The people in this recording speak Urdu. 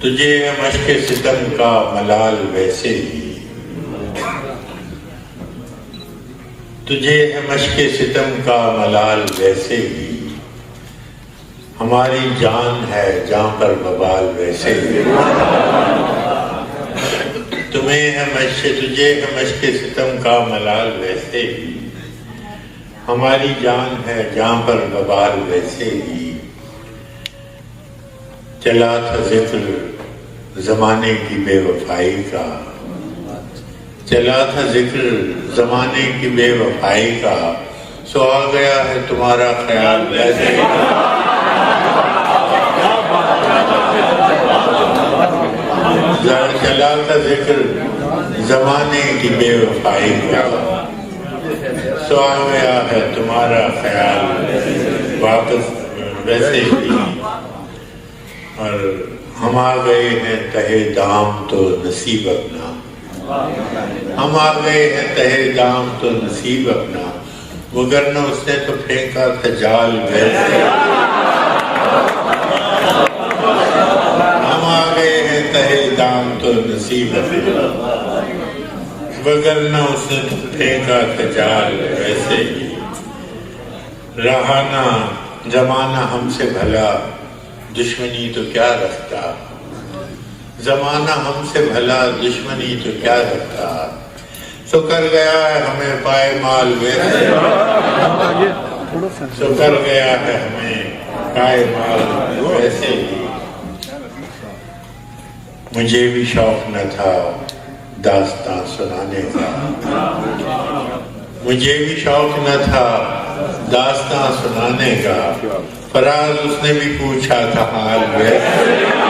تجھے ہے مشق ستم کا ملال ویسے ہی، تجھے ہے مشق ستم کا ملال ویسے ہی، ہماری جان ہے جہاں پر ببال ویسے ہی، تجھے ہے مشق ستم کا ملال ویسے ہی، ہماری جان ہے جہاں پر ببال ویسے ہی، چلا تھا ذکر زمانے کی بے وفائی کا، چلا تھا ذکر زمانے کی بے وفائی کا، سو آ گیا ہے تمہارا خیال ویسے ہی، چلا تھا ذکر زمانے کی بے وفائی کا، سو آ گیا ہے تمہارا خیال واپس ویسے ہی، اور ہم آ گئے ہیں تہے دام تو نصیب اپنا، ہم آ گئے ہیں تہے دام تو نصیب اپنا، وگرنہ اس نے تو پھینکا تھا جال ویسے، ہم آ گئے ہیں تہے دام تو نصیب اپنا، وگرنہ اس نے تو پھینکا تھا جال ویسے ہی، رہا نہ زمانہ ہم سے بھلا دشمنی تو کیا رکھتا، زمانہ ہم سے بھلا دشمنی تو کیا رکھتا، سو کر گیا ہے ہمیں پائے مال ویسے، سو کر گیا ہے ہمیں پائے مال ویسے ہی، مجھے بھی شوق نہ تھا داستان سنانے کا، مجھے بھی شوق نہ تھا داستان سنانے کا، فراز اس نے بھی پوچھا تھا حال ویسے